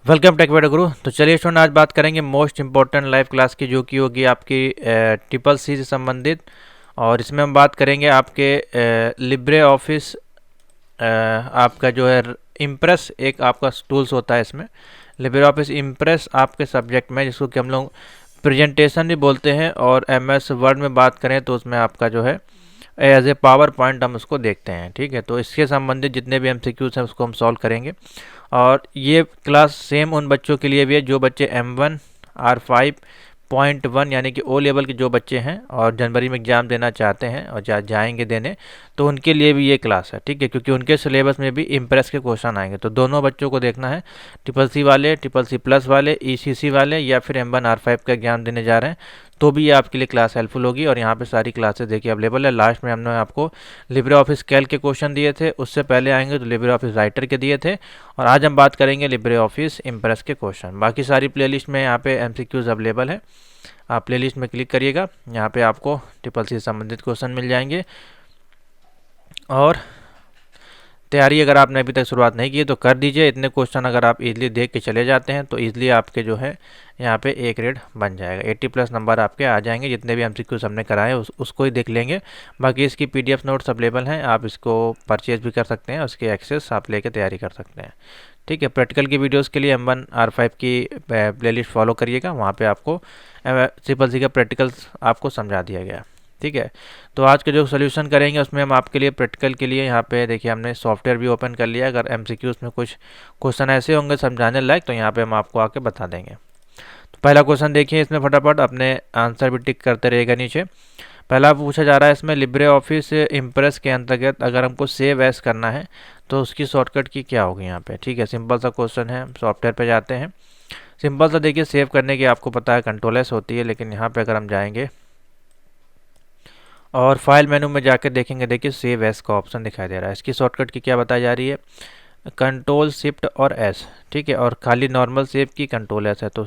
Welcome take video गुरु। तो चलिए student, आज बात करेंगे मोस्ट इंपॉर्टेंट लाइव क्लास की, जो कि होगी आपकी ट्रिपल सी से संबंधित। और इसमें हम बात करेंगे आपके लिब्रे ऑफिस, आपका जो है इम्प्रेस एक आपका टूल्स होता है। इसमें लिब्रे ऑफिस इम्प्रेस आपके सब्जेक्ट में, जिसको कि हम लोग प्रेजेंटेशन भी बोलते हैं, और MS वर्ड में बात करें तो उसमें आपका जो है एज ए पावर पॉइंट हम उसको देखते हैं। ठीक है, तो इसके संबंधित जितने भी MCQs हैं उसको हम सॉल्व करेंगे। और ये क्लास सेम उन बच्चों के लिए भी है जो बच्चे M1 R5.1 यानी कि O लेवल के जो बच्चे हैं और जनवरी में एग्ज़ाम देना चाहते हैं और जाएंगे देने, तो उनके लिए भी ये क्लास है। ठीक है, क्योंकि उनके सिलेबस में भी इम्प्रेस के क्वेश्चन आएंगे, तो दोनों बच्चों को देखना है। ट्रिपल सी वाले, ट्रिपल सी प्लस वाले, ECC वाले, या फिर M1 R5 का एग्जाम देने जा रहे हैं, तो भी ये आपके लिए क्लास हेल्पफुल होगी। और यहाँ पे सारी क्लासेस देखिए अवेलेबल है। लास्ट में हमने आपको लिब्रे ऑफिस कैल्क के क्वेश्चन दिए थे, उससे पहले आएंगे तो लिब्रे ऑफिस राइटर के दिए थे, और आज हम बात करेंगे लिब्रे ऑफिस इम्प्रेस के क्वेश्चन। बाकी सारी प्लेलिस्ट में यहाँ पे MCQs अवेलेबल है, आप प्लेलिस्ट में क्लिक करिएगा, यहाँ पे आपको ट्रिपल सी से संबंधित क्वेश्चन मिल जाएंगे। और तैयारी अगर आपने अभी तक शुरुआत नहीं की तो कर दीजिए। इतने क्वेश्चन अगर आप इजीली देख के चले जाते हैं तो इजीली आपके जो है यहाँ पे A ग्रेड बन जाएगा। 80+ नंबर आपके आ जाएंगे। जितने भी MCQs हमने कराए उसको ही देख लेंगे। बाकी इसकी PDF नोट्स अवेलेबल हैं, आप इसको परचेज भी कर सकते हैं, उसकी एक्सेस आप लेके तैयारी कर सकते हैं। ठीक है, प्रैक्टिकल की वीडियोस के लिए M1 R5 की प्लेलिस्ट फॉलो करिएगा, वहाँ पे आपको ट्रिपल सी का प्रैक्टिकल्स आपको समझा दिया गया। ठीक है, तो आज के जो सोल्यूशन करेंगे उसमें हम आपके लिए प्रैक्टिकल के लिए यहाँ पे देखिए हमने सॉफ्टवेयर भी ओपन कर लिया। अगर MCQs में कुछ क्वेश्चन ऐसे होंगे समझाने लायक, तो यहाँ पे हम आपको आके बता देंगे। तो पहला क्वेश्चन देखिए, इसमें फटाफट अपने आंसर भी टिक करते रहेगा नीचे। पहला पूछा जा रहा है इसमें, लिब्रे ऑफिस इम्प्रेस के अंतर्गत अगर हमको सेव एज करना है तो उसकी शॉर्टकट की क्या होगी यहाँ पे। ठीक है, सिंपल सा क्वेश्चन है। सॉफ्टवेयर पे जाते हैं। सिंपल सा देखिए, सेव करने की आपको पता है Ctrl+S होती है, लेकिन यहाँ पे अगर हम जाएंगे और फाइल मेनू में जाकर देखेंगे, देखिए सेव एस का ऑप्शन दिखाई दे रहा है। इसकी शॉर्टकट की क्या बताई जा रही है, Ctrl+Shift+S। ठीक है, और खाली नॉर्मल सेव की Ctrl+S है। तो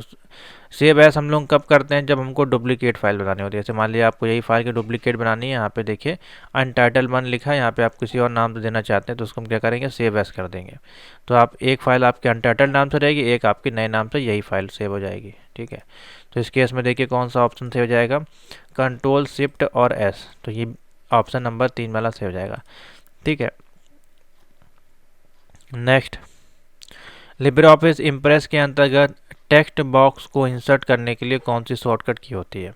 सेव एस हम लोग कब करते हैं, जब हमको डुप्लीकेट फाइल बनानी होती है। जैसे मान लिया आपको यही फाइल की डुप्लीकेट बनानी है, यहाँ पे देखिए Untitled1 लिखा है, यहाँ पे आप किसी और नाम से देना चाहते हैं तो उसको हम क्या करेंगे, सेव एस कर देंगे। तो आप एक फाइल आपके अनटाइटल्ड नाम से रहेगी, एक आपके नए नाम से यही फाइल सेव हो जाएगी। ठीक है, तो इस केस में देखिए कौन सा ऑप्शन सेव हो जाएगा, Ctrl+Shift+S। तो ये ऑप्शन नंबर 3 वाला सेव हो जाएगा। ठीक है, नेक्स्ट, लिब्रे ऑफिस इम्प्रेस के अंतर्गत टेक्स्ट बॉक्स को इंसर्ट करने के लिए कौन सी शॉर्टकट की होती है।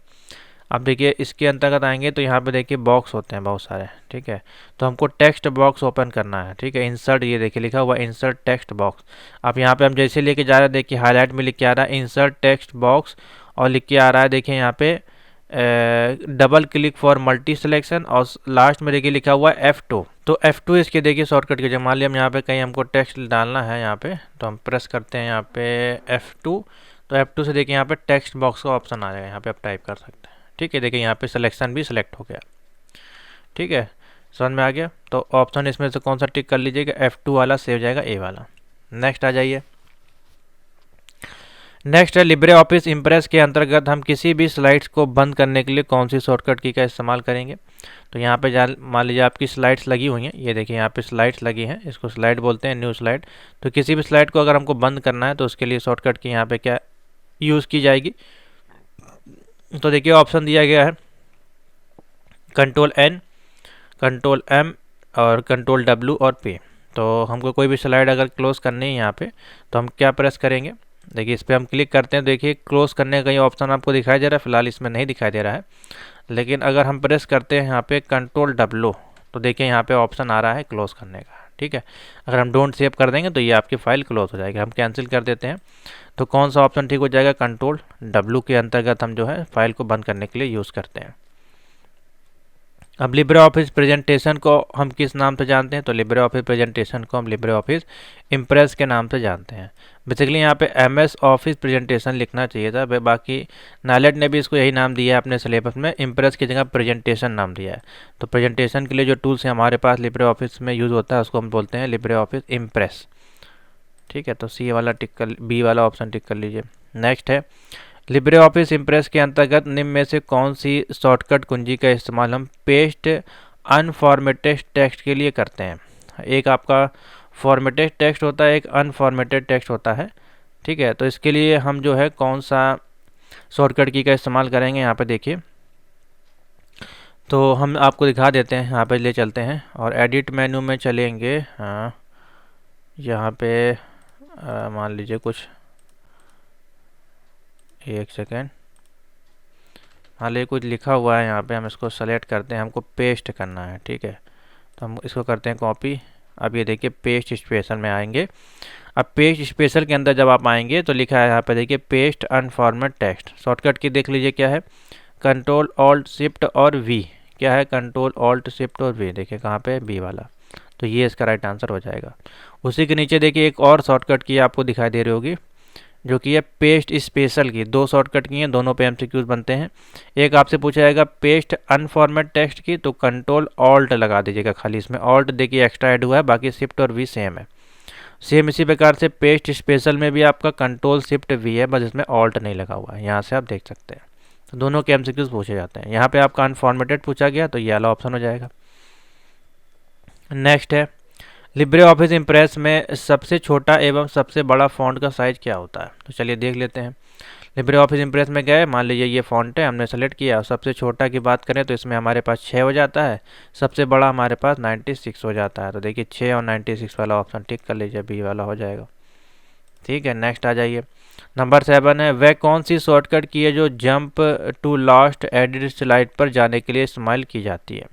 अब देखिए इसके अंतर्गत आएंगे तो यहाँ पे देखिए बॉक्स होते हैं बहुत सारे। ठीक है, तो हमको टेक्स्ट बॉक्स ओपन करना है। ठीक है, इंसर्ट, ये देखिए लिखा हुआ इंसर्ट टेक्स्ट बॉक्स। अब यहाँ पे हम जैसे लेके जा रहे हैं, देखिए हाईलाइट में लिख के आ रहा है इंसर्ट टेक्स्ट बॉक्स, और लिख के आ रहा है देखिए यहाँ पे double click for multi selection, और लास्ट में देखिए लिखा हुआ है F2। तो F2 इसके देखिए शॉर्टकट के, जब मान लिया हम यहाँ पे कहीं हमको टेक्स्ट डालना है यहाँ पे, तो हम प्रेस करते हैं यहाँ पे F2। तो F2 से देखिए यहाँ पे टेक्स्ट बॉक्स का ऑप्शन आ जाएगा, यहाँ पे आप टाइप कर सकते हैं। ठीक है, देखिए यहाँ पे सिलेक्शन भी सिलेक्ट हो गया। ठीक है, समझ में आ गया। तो ऑप्शन इसमें से कौन सा टिक कर लीजिएगा, F2 वाला सेव जाएगा, A वाला। नेक्स्ट आ जाइए। नेक्स्ट है, लिब्रे ऑफिस इम्प्रेस के अंतर्गत हम किसी भी स्लाइड्स को बंद करने के लिए कौन सी शॉर्टकट की का इस्तेमाल करेंगे। तो यहाँ पे मान लीजिए आपकी स्लाइड्स लगी हुई हैं, ये देखिए यहाँ पे स्लाइड्स लगी हैं, इसको स्लाइड बोलते हैं, न्यू स्लाइड। तो किसी भी स्लाइड को अगर हमको बंद करना है तो उसके लिए शॉर्टकट की यहाँ पे क्या यूज़ की जाएगी। तो देखिए ऑप्शन दिया गया है Ctrl+N, Ctrl+M और Ctrl+W और P। तो हमको कोई भी स्लाइड अगर क्लोज करनी है यहाँ पे, तो हम क्या प्रेस करेंगे, देखिए इस पर हम क्लिक करते हैं। देखिए क्लोज करने का ये ऑप्शन आपको दिखाई दे रहा है, फिलहाल इसमें नहीं दिखाई दे रहा है। लेकिन अगर हम प्रेस करते हैं यहाँ पे Ctrl+W, तो देखिए यहाँ पे ऑप्शन आ रहा है क्लोज करने का। ठीक है, अगर हम डोंट सेव कर देंगे तो ये आपकी फाइल क्लोज हो जाएगी। हम कैंसिल कर देते हैं, तो कौन सा ऑप्शन ठीक हो जाएगा, Ctrl+W के अंतर्गत हम जो है फाइल को बंद करने के लिए यूज़ करते हैं। अब लिब्रे ऑफिस प्रेजेंटेशन को हम किस नाम से जानते हैं, तो लिब्रे ऑफिस प्रेजेंटेशन को हम लिब्रे ऑफिस इम्प्रेस के नाम से जानते हैं। बेसिकली यहाँ पे MS ऑफिस प्रेजेंटेशन लिखना चाहिए था, बाकी नाइलेट ने भी इसको यही नाम दिया है अपने सिलेबस में, इम्प्रेस की जगह प्रेजेंटेशन नाम दिया है। तो प्रेजेंटेशन के लिए जो टूल्स हैं हमारे पास लिब्रे ऑफिस में यूज़ होता है, उसको हम बोलते हैं लिब्रे ऑफिस इम्प्रेस। ठीक है, तो C वाला टिक कर, B वाला ऑप्शन टिक कर लीजिए। नेक्स्ट है, लिब्रे ऑफिस इम्प्रेस के अंतर्गत निम्न में से कौन सी शॉर्टकट कुंजी का इस्तेमाल हम पेस्ट अनफॉर्मेटेड टेक्स्ट के लिए करते हैं। एक आपका फॉर्मेटेड टेक्स्ट होता है, एक अनफॉर्मेटेड टेक्स्ट होता है। ठीक है, तो इसके लिए हम जो है कौन सा शॉर्टकट की का इस्तेमाल करेंगे, यहाँ पे देखिए। तो हम आपको दिखा देते हैं, यहाँ पे ले चलते हैं और एडिट मेनू में चलेंगे। हाँ, यहाँ पे मान लीजिए कुछ, एक सेकेंड, मान लीजिए कुछ लिखा हुआ है यहाँ पे, हम इसको सेलेक्ट करते हैं, हमको पेस्ट करना है। ठीक है, तो हम इसको करते हैं कॉपी। अब ये देखिए पेस्ट स्पेशल में आएंगे। अब पेस्ट स्पेशल के अंदर जब आप आएंगे तो लिखा है यहाँ पे देखिए पेस्ट अनफॉर्मेट टेक्स्ट। शॉर्टकट की देख लीजिए क्या है, कंट्रोल ऑल्ट शिफ्ट और वी। क्या है, कंट्रोल ऑल्ट शिफ्ट और वी, देखिए कहाँ पे, बी वाला। तो ये इसका राइट आंसर हो जाएगा। उसी के नीचे देखिए एक और शॉर्टकट की आपको दिखाई दे रही होगी, जो कि है पेस्ट स्पेशल की। दो शॉर्टकट की हैं, दोनों पे एमसीक्यूज बनते हैं। एक आपसे पूछा जाएगा पेस्ट अनफॉर्मेट टेक्स्ट की, तो कंट्रोल ऑल्ट लगा दीजिएगा खाली, इसमें ऑल्ट देखिए एक्स्ट्रा ऐड हुआ है, बाकी शिफ्ट और वी सेम है। सेम इसी प्रकार से पेस्ट स्पेशल में भी आपका कंट्रोल शिफ्ट वी है, बस इसमें ऑल्ट नहीं लगा हुआ है, यहाँ से आप देख सकते हैं। तो दोनों के एमसीक्यूज पूछे जाते हैं। यहाँ पे आपका अनफॉर्मेटेड पूछा गया तो ये वाला ऑप्शन हो जाएगा। नेक्स्ट है, लिब्रे ऑफिस इम्प्रेस में सबसे छोटा एवं सबसे बड़ा फ़ॉन्ट का साइज़ क्या होता है। तो चलिए देख लेते हैं। लिब्रे ऑफिस इम्प्रेस में गए, मान लीजिए ये फ़ॉन्ट है, हमने सेलेक्ट किया। सबसे छोटा की बात करें तो इसमें हमारे पास 6 हो जाता है, सबसे बड़ा हमारे पास 96 हो जाता है। तो देखिए 6 और 96 वाला ऑप्शन टिक कर लीजिए, बी वाला हो जाएगा। ठीक है, नेक्स्ट आ जाइए। नंबर 7 है, वह कौन सी शॉर्टकट की है जो jump to last edit slide पर जाने के लिए इस्तेमाल की जाती है।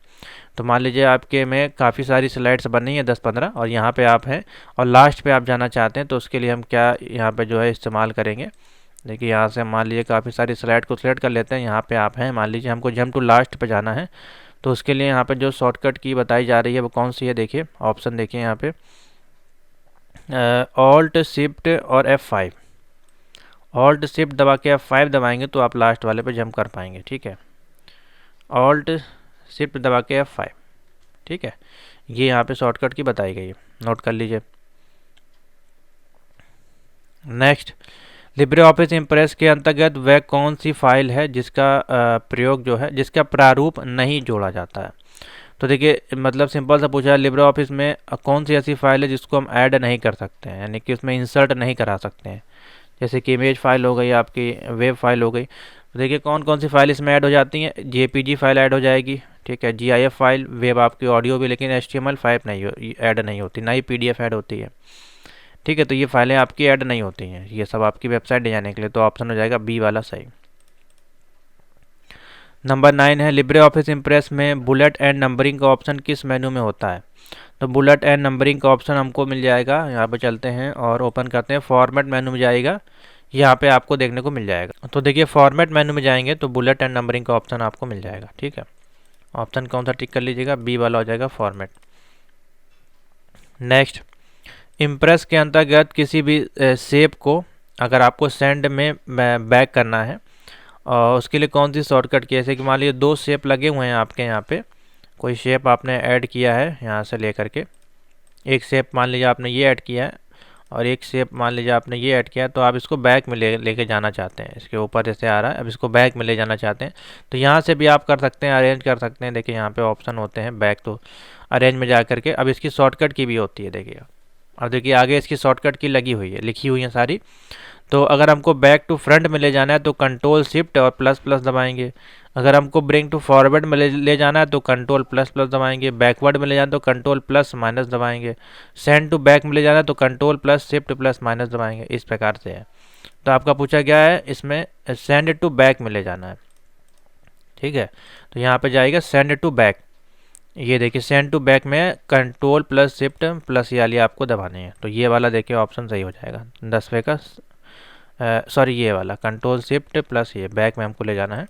तो मान लीजिए आपके में काफ़ी सारी स्लाइड्स बनी है 10-15, और यहाँ पे आप हैं और लास्ट पे आप जाना चाहते हैं, तो उसके लिए हम क्या यहाँ पे जो है इस्तेमाल करेंगे। देखिए यहाँ से मान लीजिए काफ़ी सारी स्लाइड को सिलेक्ट कर लेते हैं। यहाँ पे आप हैं, मान लीजिए हमको जंप टू लास्ट पे जाना है, तो उसके लिए यहाँ पे जो शॉर्टकट की बताई जा रही है वो कौन सी है, देखिए ऑप्शन देखिए यहाँ पे, ऑल्ट शिफ्ट और F5। ऑल्ट शिफ्ट दबा के F5 दबाएंगे तो आप लास्ट वाले पे जंप कर पाएंगे। ठीक है, ऑल्ट शिफ्ट दबा के F5। ठीक है, ये यहाँ पे शॉर्टकट की बताई गई है, नोट कर लीजिए। नेक्स्ट, लिब्रे ऑफिस इम्प्रेस के अंतर्गत वह कौन सी फाइल है जिसका प्रयोग जो है, जिसका प्रारूप नहीं जोड़ा जाता है। तो देखिए मतलब सिंपल सा पूछा है, लिब्रे ऑफिस में कौन सी ऐसी फाइल है जिसको हम ऐड नहीं कर सकते हैं, यानी कि उसमें इंसर्ट नहीं करा सकते हैं। जैसे कि इमेज फाइल हो गई, आपकी वेब फाइल हो गई। तो देखिए कौन कौन सी फाइल इसमें ऐड हो जाती हैं, जेपीजी फाइल ऐड हो जाएगी। ठीक है, जीआईएफ फाइल, वेब आपकी ऑडियो भी, लेकिन एचटीएमएल फाइल नहीं ऐड नहीं होती, ना ही पीडीएफ ऐड होती है। ठीक है, तो ये फाइलें आपकी ऐड नहीं होती हैं, ये सब आपकी वेबसाइट डिजाइन के लिए। तो ऑप्शन हो जाएगा बी वाला सही। नंबर 9 है, लिब्रे ऑफिस इम्प्रेस में बुलेट एंड नंबरिंग का ऑप्शन किस मेनू में होता है। तो बुलेट एंड नंबरिंग का ऑप्शन हमको मिल जाएगा, यहाँ पे चलते हैं और ओपन करते हैं, फॉर्मेट मेनू में जाएगा, यहाँ पे आपको देखने को मिल जाएगा। तो देखिए फॉर्मेट मेनू में जाएंगे तो बुलेट एंड नंबरिंग का ऑप्शन आपको मिल जाएगा। ठीक है, ऑप्शन कौन सा टिक कर लीजिएगा, बी वाला हो जाएगा फॉर्मेट। नेक्स्ट, इम्प्रेस के अंतर्गत किसी भी शेप को अगर आपको सेंड में बैक करना है, और उसके लिए कौन सी शॉर्टकट की, जैसे कि मान लीजिए 2 शेप लगे हुए हैं आपके यहाँ पे, कोई शेप आपने ऐड किया है यहाँ से लेकर के, एक शेप मान लीजिए आपने ये ऐड किया है और एक शेप मान लीजिए आपने ये ऐड किया है, तो आप इसको बैक में लेके जाना चाहते हैं, इसके ऊपर जैसे आ रहा है, अब इसको बैक में ले जाना चाहते हैं, तो यहाँ से भी आप कर सकते हैं, अरेंज कर सकते हैं। देखिए यहाँ पे ऑप्शन होते हैं बैक, तो अरेंज में जा करके अब इसकी शॉर्टकट की भी होती है, देखिए अब देखिए आगे इसकी शॉर्टकट की लगी हुई है, लिखी हुई है सारी। तो अगर हमको बैक टू फ्रंट में ले जाना है तो कंट्रोल शिफ्ट और प्लस प्लस दबाएंगे। अगर हमको ब्रिंग टू फॉरवर्ड में ले जाना है तो कंट्रोल प्लस प्लस दबाएंगे। बैकवर्ड में ले जाना है तो कंट्रोल प्लस माइनस दबाएंगे। सेंड टू बैक में ले जाना है तो control plus shift plus minus दबाएंगे, इस प्रकार से है। तो आपका पूछा गया है इसमें सेंड टू बैक में ले जाना है। ठीक है, तो यहाँ पे जाएगा सेंड टू बैक, ये देखिए सेंड टू बैक में कंट्रोल प्लस शिफ्ट प्लस ये वाली आपको दबानी है, तो ये वाला देखिए ऑप्शन सही हो जाएगा 10वें का, सॉरी ये वाला कंट्रोल शिफ्ट प्लस ये बैक में हमको ले जाना है।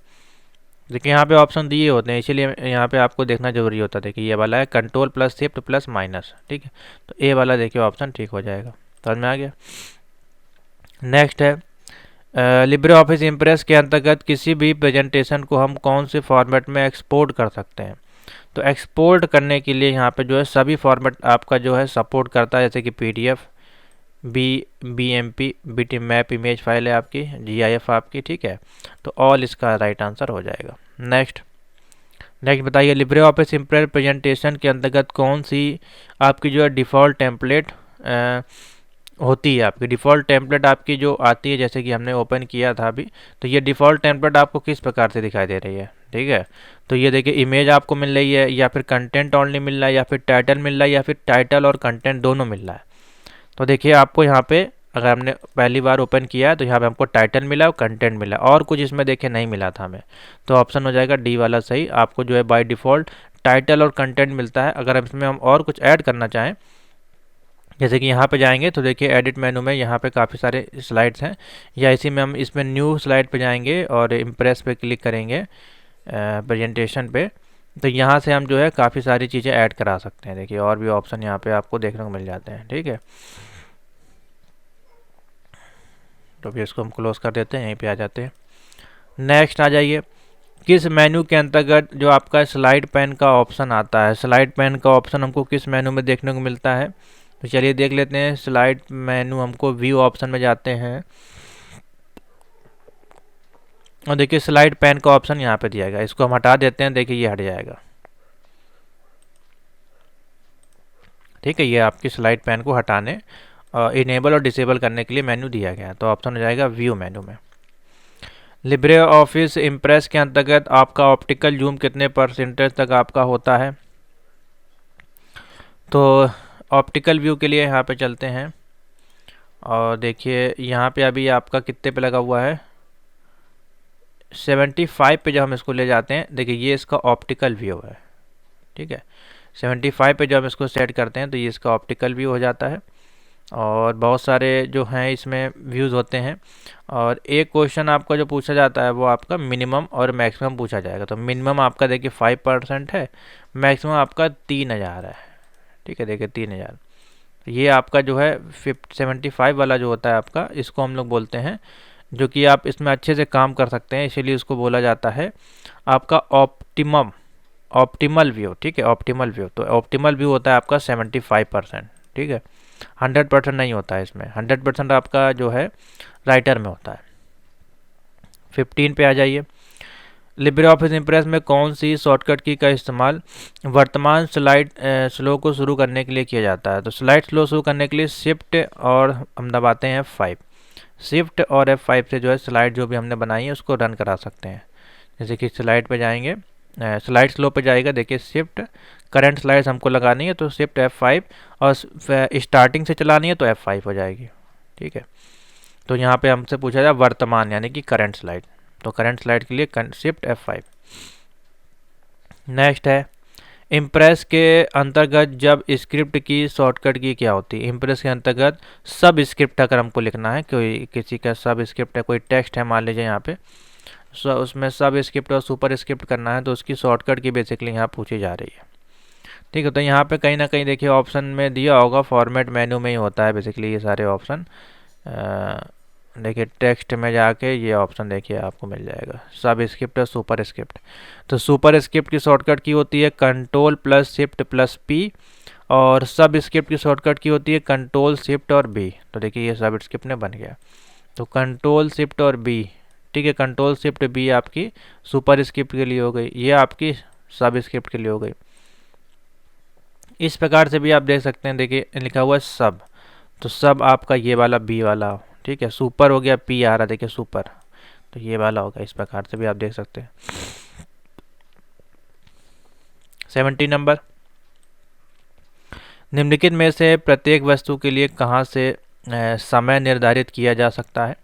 देखिए यहाँ पे ऑप्शन दिए होते हैं, इसीलिए यहाँ पे आपको देखना जरूरी होता है। देखिए ये वाला है control plus shift plus minus, ठीक है, तो ए वाला देखिए ऑप्शन ठीक हो जाएगा, समझ में आ गया। नेक्स्ट है, लिब्रे ऑफिस इम्प्रेस के अंतर्गत किसी भी प्रेजेंटेशन को हम कौन से फॉर्मेट में एक्सपोर्ट कर सकते हैं। तो एक्सपोर्ट करने के लिए यहाँ पे जो है सभी फॉर्मेट आपका जो है सपोर्ट करता है, जैसे कि पीडीएफ, बीएमपी, बीटीमैप इमेज फाइल है आपकी, जीआईएफ आपकी, ठीक है, तो ऑल इसका राइट आंसर हो जाएगा। नेक्स्ट बताइए, लिब्रे ऑफिस इम्प्रेस प्रेजेंटेशन के अंतर्गत कौन सी आपकी जो है डिफ़ॉल्ट टेम्पलेट होती है आपकी डिफ़ॉल्ट टेम्पलेट आपकी जो आती है, जैसे कि हमने ओपन किया था अभी, तो ये डिफ़ॉल्ट टेम्पलेट आपको किस प्रकार से दिखाई दे रही है, ठीक है। तो ये देखिए इमेज आपको मिल रही है, या फिर कंटेंट ओनली मिल रहा है, या फिर टाइटल मिल रहा है, या फिर टाइटल और कंटेंट दोनों मिल रहा है। तो देखिए आपको यहाँ पे अगर हमने पहली बार ओपन किया है तो यहाँ पे हमको टाइटल मिला और कंटेंट मिला, और कुछ इसमें देखिए नहीं मिला था हमें, तो ऑप्शन हो जाएगा डी वाला सही। आपको जो है बाय डिफ़ॉल्ट टाइटल और कंटेंट मिलता है। अगर इसमें हम और कुछ ऐड करना चाहें, जैसे कि यहाँ पे जाएंगे तो देखिए एडिट मेनू में यहाँ पे काफ़ी सारे स्लाइड्स हैं, या इसी में हम इसमें न्यू स्लाइड पे जाएंगे और इम्प्रेस पे क्लिक करेंगे प्रेजेंटेशन पे, तो यहाँ से हम जो है काफ़ी सारी चीज़ें ऐड करा सकते हैं। देखिए और भी ऑप्शन यहाँ पे आपको देखने को मिल जाते हैं, ठीक है। तो अभी इसको हम क्लोज कर देते हैं, यहीं पे आ जाते हैं। नेक्स्ट आ जाइए, किस मेनू के अंतर्गत जो आपका स्लाइड पैन का ऑप्शन आता है, स्लाइड पैन का ऑप्शन हमको किस मेनू में देखने को मिलता है, तो चलिए देख लेते हैं। स्लाइड मेनू हमको व्यू ऑप्शन में जाते हैं, और देखिए स्लाइड पैन का ऑप्शन यहाँ पे दिया गया, इसको हम हटा देते हैं, देखिए ये हट जाएगा, ठीक है। ये आपकी स्लाइड पैन को हटाने इनेबल और डिसेबल करने के लिए मेन्यू दिया गया है, तो ऑप्शन हो जाएगा व्यू मेनू में। लिब्रे ऑफिस इम्प्रेस के अंतर्गत आपका ऑप्टिकल जूम कितने परसेंटेज तक आपका होता है, तो ऑप्टिकल व्यू के लिए यहाँ पे चलते हैं, और देखिए यहाँ पे अभी आपका कितने पे लगा हुआ है, 75 पे जब हम इसको ले जाते हैं, देखिए ये इसका ऑप्टिकल व्यू है, ठीक है। 75 पे जब हम इसको सेट करते हैं तो ये इसका ऑप्टिकल व्यू हो जाता है, और बहुत सारे जो हैं इसमें व्यूज़ होते हैं। और एक क्वेश्चन आपका जो पूछा जाता है वो आपका मिनिमम और मैक्सिमम पूछा जाएगा, तो मिनिमम आपका देखिए 5% है, मैक्सिमम आपका 3000 है, ठीक है। देखिए 3000, ये आपका जो है 75 वाला जो होता है आपका, इसको हम लोग बोलते हैं, जो कि आप इसमें अच्छे से काम कर सकते हैं, इसीलिए इसको बोला जाता है आपका ऑप्टिमल व्यू, ठीक है। ऑप्टिमल व्यू, तो ऑप्टिमल व्यू होता है आपका 75%, ठीक है। 100% नहीं होता है इसमें, 100% आपका जो है राइटर में होता है। 15 पे आ जाइए, लिब्रे ऑफिस इम्प्रेस में कौन सी शॉर्टकट की का इस्तेमाल वर्तमान स्लाइड स्लो को शुरू करने के लिए किया जाता है, तो स्लाइड स्लो शुरू करने के लिए शिफ्ट और हम दबाते हैं F5, शिफ्ट और F5 से जो है स्लाइड जो भी हमने बनाई है उसको रन करा सकते हैं। जैसे कि स्लाइड पे जाएंगे, स्लाइड स्लो पे जाएगा, देखिए शिफ्ट, करंट स्लाइड्स हमको लगानी है तो शिफ्ट F5, और स्टार्टिंग से चलानी है तो F5 हो जाएगी, ठीक है। तो यहाँ पे हमसे पूछा जाए वर्तमान यानी कि करंट स्लाइड, तो करंट स्लाइड के लिए शिफ्ट F5। नेक्स्ट है, इम्प्रेस के अंतर्गत जब स्क्रिप्ट की शॉर्टकट की क्या होती है, इम्प्रेस के अंतर्गत सब स्क्रिप्ट अगर हमको लिखना है, कोई किसी का सब स्क्रिप्ट है, कोई टेक्स्ट है मान लीजिए यहाँ पे, उसमें सब स्क्रिप्ट और सुपर स्क्रिप्ट करना है, तो उसकी शॉर्टकट की बेसिकली यहाँ पूछी जा रही है, ठीक है। तो यहाँ पे कहीं ना कहीं देखिए ऑप्शन में दिया होगा, फॉर्मेट मेन्यू में ही होता है बेसिकली ये सारे ऑप्शन। देखिए टेक्स्ट में जाके ये ऑप्शन देखिए आपको मिल जाएगा, सब स्क्रिप्ट और सुपर स्क्रिप्ट। तो सुपर स्क्रिप्ट की शॉर्टकट की होती है control plus shift plus P, और सब स्क्रिप्ट की शॉर्टकट की होती है कंट्रोल शिफ्ट और बी। तो देखिए ये सब स्क्रिप्ट में बन गया, तो कंट्रोल शिफ्ट और बी, ठीक है। कंट्रोल शिफ्ट बी आपकी सुपर स्क्रिप्ट के लिए हो गई, ये आपकी सब स्क्रिप्ट के लिए हो गई। इस प्रकार से भी आप देख सकते हैं, देखिए लिखा हुआ है सब, तो सब आपका ये वाला बी वाला, ठीक है। सुपर हो गया, पी आ रहा देखिए सुपर, तो ये वाला होगा, इस प्रकार से भी आप देख सकते हैं। 70 नंबर, निम्नलिखित में से प्रत्येक वस्तु के लिए कहाँ से समय निर्धारित किया जा सकता है,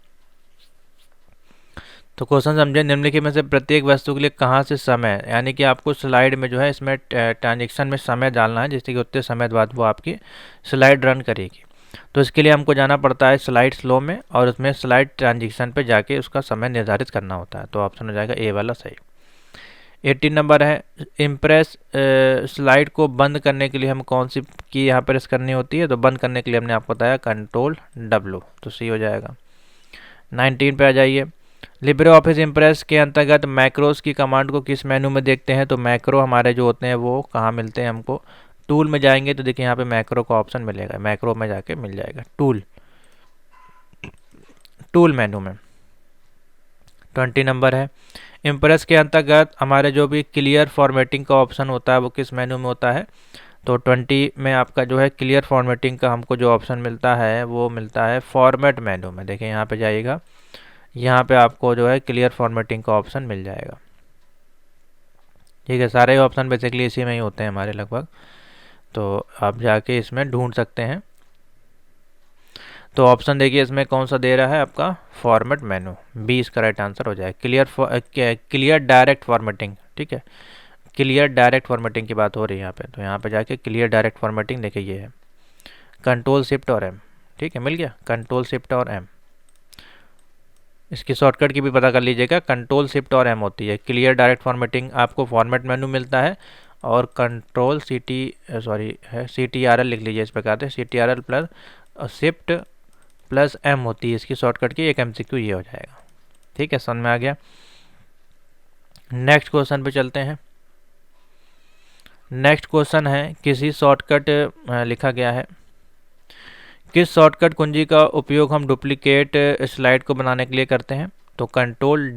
तो क्वेश्चन समझे, निम्नलिखित में से प्रत्येक वस्तु के लिए कहाँ से समय, यानी कि आपको स्लाइड में जो है इसमें ट्रांजेक्शन में समय डालना है, जिससे कि उतने समय बाद वो आपकी स्लाइड रन करेगी। तो इसके लिए हमको जाना पड़ता है स्लाइड स्लो में, और उसमें स्लाइड ट्रांजेक्शन पे जाके उसका समय निर्धारित करना होता है, तो ऑप्शन हो जाएगा ए वाला सही। 18 नंबर है, इम्प्रेस स्लाइड को बंद करने के लिए हम कौन सी की यहाँ प्रेस करनी होती है, तो बंद करने के लिए हमने आपको बताया कंट्रोल W, तो सी हो जाएगा। 19 पे आ जाइए, लिब्रे ऑफिस इम्प्रेस के अंतर्गत मैक्रोस की कमांड को किस मेनू में देखते हैं, तो मैक्रो हमारे जो होते हैं वो कहाँ मिलते हैं हमको, टूल में जाएंगे तो देखिए यहाँ पे मैक्रो का ऑप्शन मिलेगा, मैक्रो में जाके मिल जाएगा टूल मेनू में। 20 नंबर है, इम्प्रेस के अंतर्गत हमारे जो भी क्लियर फॉर्मेटिंग का ऑप्शन होता है वो किस मेनू में होता है, तो 20 में आपका जो है क्लियर फॉर्मेटिंग का हमको जो ऑप्शन मिलता है वो मिलता है फॉर्मेट मेनू में। देखिए यहाँ पे जाइएगा, यहाँ पे आपको जो है क्लियर फॉर्मेटिंग का ऑप्शन मिल जाएगा। ठीक है, सारे ऑप्शन बेसिकली इसी में ही होते हैं हमारे लगभग, तो आप जाके इसमें ढूंढ सकते हैं। तो ऑप्शन देखिए इसमें कौन सा दे रहा है आपका, फॉर्मेट मेनू, 20 का राइट आंसर हो जाएगा। क्लियर डायरेक्ट फॉर्मेटिंग, ठीक है, क्लियर डायरेक्ट फॉर्मेटिंग की बात हो रही है यहाँ पे। तो यहाँ पे जाके क्लियर डायरेक्ट फॉर्मेटिंग देखिए ये है, कंट्रोल शिफ्ट और एम। ठीक है, मिल गया, कंट्रोल शिफ्ट और एम। इसकी शॉर्टकट की भी पता कर लीजिएगा, कंट्रोल शिफ्ट और एम होती है। क्लियर डायरेक्ट फॉर्मेटिंग आपको फॉर्मेट मेनू मिलता है, और कंट्रोल CTRL लिख लीजिए इस प्रकार से, CTRL plus shift plus M होती है इसकी शॉर्टकट की। एक MCQ ये हो जाएगा। ठीक है, समझ में आ गया। नेक्स्ट क्वेश्चन पे चलते हैं। नेक्स्ट क्वेश्चन है, किसी शॉर्टकट लिखा गया है, किस शॉर्टकट कुंजी का उपयोग हम डुप्लीकेट स्लाइड को बनाने के लिए करते हैं। तो कंट्रोल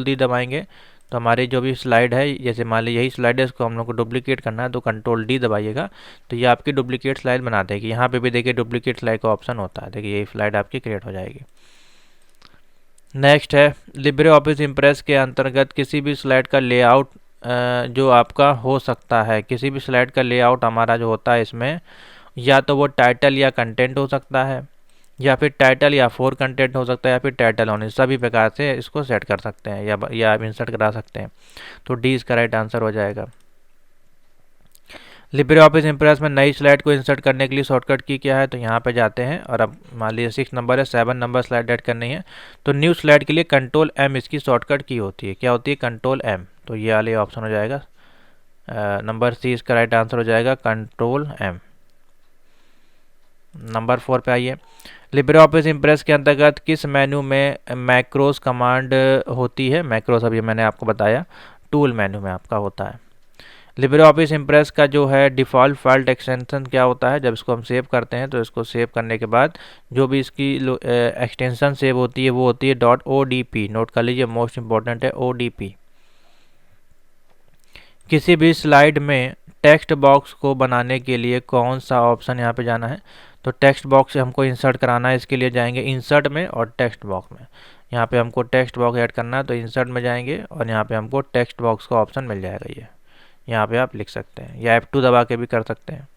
डी दबाएंगे तो हमारी जो भी स्लाइड है, जैसे मान लीजिए यही स्लाइड है, इसको हम लोग को डुप्लीकेट करना है, तो कंट्रोल डी दबाइएगा तो ये आपकी डुप्लीकेट स्लाइड बना देगी। यहाँ पे भी देखिए डुप्लीकेट स्लाइड का ऑप्शन होता है, देखिए यही स्लाइड आपकी क्रिएट हो जाएगी। नेक्स्ट है, लिब्रे ऑफिस इम्प्रेस के अंतर्गत किसी भी स्लाइड का लेआउट जो आपका हो सकता है, किसी भी स्लाइड का लेआउट हमारा जो होता है इसमें, या तो वो टाइटल या कंटेंट हो सकता है, या फिर टाइटल या फोर कंटेंट हो सकता है, या फिर टाइटल ऑन, सभी प्रकार से इसको सेट कर सकते हैं या आप इंसर्ट करा सकते हैं। तो डी इसका राइट आंसर हो जाएगा। लिब्रे ऑफिस इम्प्रेस में नई स्लाइड को इंसर्ट करने के लिए शॉर्टकट की क्या है, तो यहाँ पे जाते हैं और अब मान लीजिए 6 नंबर है, 7 नंबर स्लाइड ऐड करनी है, तो न्यू स्लाइड के लिए कंट्रोल एम इसकी शॉर्टकट की होती है। क्या होती है, कंट्रोल एम। तो ये वाले ऑप्शन हो जाएगा, नंबर सी इसका राइट आंसर हो जाएगा, कंट्रोल एम। नंबर 4 पे आइए, लिब्रे ऑफिस इम्प्रेस के अंतर्गत किस मेनू में मैक्रोस कमांड होती है। मैक्रोस अभी मैंने आपको बताया टूल मेनू में आपका होता है। लिब्रे ऑफिस इम्प्रेस का जो है डिफ़ॉल्ट फाइल एक्सटेंशन क्या होता है, जब इसको हम सेव करते हैं तो इसको सेव करने के बाद जो भी इसकी एक्सटेंशन सेव होती है वो होती है .odp। नोट कर लीजिए, मोस्ट इंपॉर्टेंट है ODP। किसी भी स्लाइड में टेक्स्ट बॉक्स को बनाने के लिए कौन सा ऑप्शन यहाँ पे जाना है, तो टेक्स्ट बॉक्स हमको इंसर्ट कराना है, इसके लिए जाएंगे इंसर्ट में और टेक्स्ट बॉक्स में। यहाँ पे हमको टेक्स्ट बॉक्स ऐड करना है तो इंसर्ट में जाएंगे और यहाँ पे हमको टेक्स्ट बॉक्स का ऑप्शन मिल जाएगा। ये यहाँ पे आप लिख सकते हैं, या F2 दबा के भी कर सकते हैं।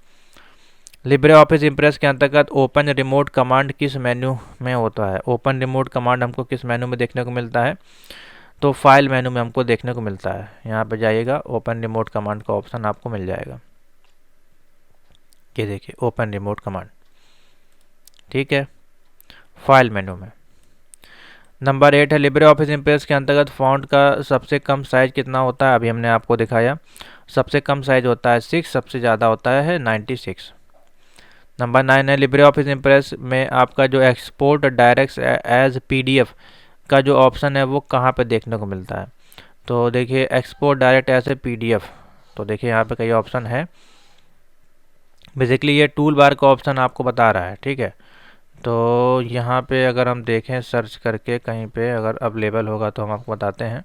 लिब्रे ऑफिस इम्प्रेस के अंतर्गत ओपन रिमोट कमांड किस मेन्यू में होता है। ओपन रिमोट कमांड हमको किस मेन्यू में देखने को मिलता है, तो फाइल मेनू में हमको देखने को मिलता है। यहाँ पे जाइएगा, ओपन रिमोट कमांड का ऑप्शन आपको मिल जाएगा। ये देखिए ओपन रिमोट कमांड, ठीक है, फाइल मेनू में। नंबर 8 है, लिब्रे ऑफिस इम्प्रेस के अंतर्गत फॉन्ट का सबसे कम साइज कितना होता है। अभी हमने आपको दिखाया, सबसे कम साइज होता है 6, सबसे ज़्यादा होता है 96। नंबर 9 है, लिब्रे ऑफिस इम्प्रेस में आपका जो एक्सपोर्ट डायरेक्ट एज PDF का जो ऑप्शन है वो कहाँ पे देखने को मिलता है। तो देखिए एक्सपोर्ट डायरेक्ट एज PDF, तो देखिए यहाँ पे कई ऑप्शन है। बेसिकली ये टूल बार का ऑप्शन आपको बता रहा है, ठीक है। तो यहाँ पे अगर हम देखें सर्च करके कहीं पे अगर अवेलेबल होगा तो हम आपको बताते हैं।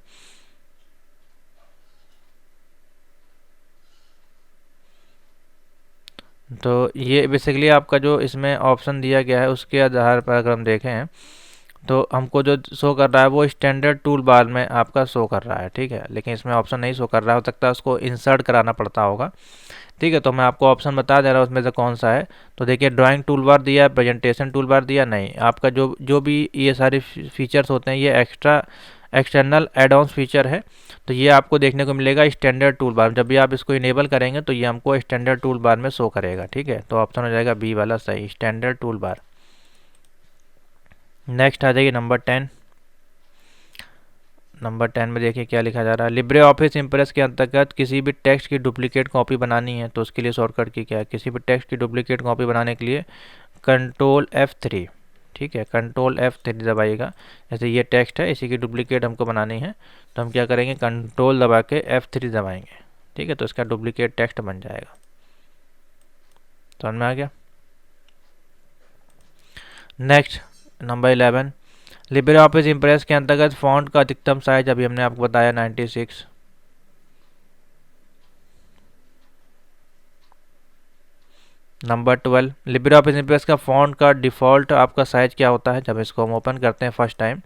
तो ये बेसिकली आपका जो इसमें ऑप्शन दिया गया है उसके आधार पर अगर हम देखें तो हमको जो शो कर रहा है वो स्टैंडर्ड टूल बार में आपका शो कर रहा है, ठीक है, लेकिन इसमें ऑप्शन नहीं शो कर रहा, हो सकता है उसको इंसर्ट कराना पड़ता होगा। ठीक है, तो मैं आपको ऑप्शन बता दे रहा हूँ उसमें से कौन सा है। तो देखिए ड्राइंग टूल बार दिया है, प्रेजेंटेशन टूल बार दिया नहीं, आपका जो भी ये सारे फीचर्स होते हैं ये एक्सटर्नल एड ऑन्स फीचर है। तो ये आपको देखने को मिलेगा स्टैंडर्ड टूल बार। जब भी आप इसको इनेबल करेंगे तो ये हमको स्टैंडर्ड टूल बार में शो करेगा, ठीक है। तो ऑप्शन हो जाएगा बी वाला सही, स्टैंडर्ड टूल बार। नेक्स्ट आ जाइए नंबर 10। नंबर 10 में देखिए क्या लिखा जा रहा है, लिब्रे ऑफिस इम्प्रेस के अंतर्गत किसी भी टेक्स्ट की डुप्लीकेट कॉपी बनानी है तो उसके लिए शॉर्टकट की क्या है। किसी भी टेक्स्ट की डुप्लीकेट कॉपी बनाने के लिए कंट्रोल F3, ठीक है, कंट्रोल F3 दबाइएगा। जैसे ये टेक्स्ट है, इसी की डुप्लीकेट हमको बनानी है तो हम क्या करेंगे, कंट्रोल दबा के F3 दबाएंगे, ठीक है, तो इसका डुप्लीकेट टेक्स्ट बन जाएगा। समझ में आ गया। Next number 11, Libre office impress के अंतर्गत फॉन्ट का अधिकतम साइज अभी हमने आपको बताया 96। नंबर 12, लिब्रे ऑफिस इम्प्रेस का फ़ॉन्ट का डिफ़ॉल्ट आपका साइज़ क्या होता है जब इसको हम ओपन करते हैं फर्स्ट टाइम।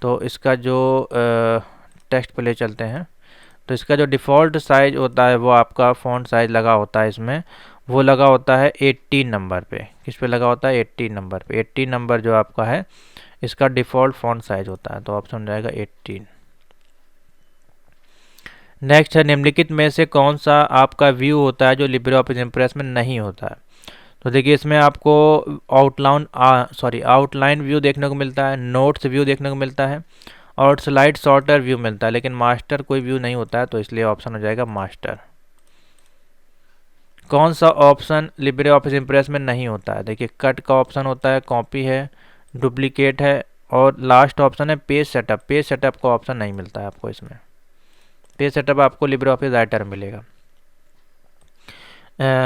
तो इसका जो टेक्स्ट पे ले चलते हैं, तो इसका जो डिफ़ॉल्ट साइज़ होता है वो आपका फ़ॉन्ट साइज़ लगा होता है इसमें, वो लगा होता है 18 नंबर पे। किस पे लगा होता है? 18 नंबर पे। 18 नंबर जो आपका है इसका डिफ़ॉल्ट फ़ॉन्ट साइज़ होता है, तो ऑप्शन हो जाएगा 18। नेक्स्ट है, निम्नलिखित में से कौन सा आपका व्यू होता है जो लिब्रे ऑफिस इम्प्रेस में नहीं होता है? तो देखिए इसमें आपको आउटलाइन व्यू देखने को मिलता है, नोट्स व्यू देखने को मिलता है और स्लाइड सॉर्टर व्यू मिलता है, लेकिन मास्टर कोई व्यू नहीं होता है, तो इसलिए ऑप्शन हो जाएगा मास्टर। कौन सा ऑप्शन लिब्रे ऑफिस इम्प्रेस में नहीं होता है? देखिए कट का ऑप्शन होता है, कॉपी है, डुप्लीकेट है और लास्ट ऑप्शन है पेज सेटअप। पेज सेटअप का ऑप्शन नहीं मिलता है आपको इसमें। पेज सेटअप आपको लिब्रे ऑफिस राइटर में मिलेगा।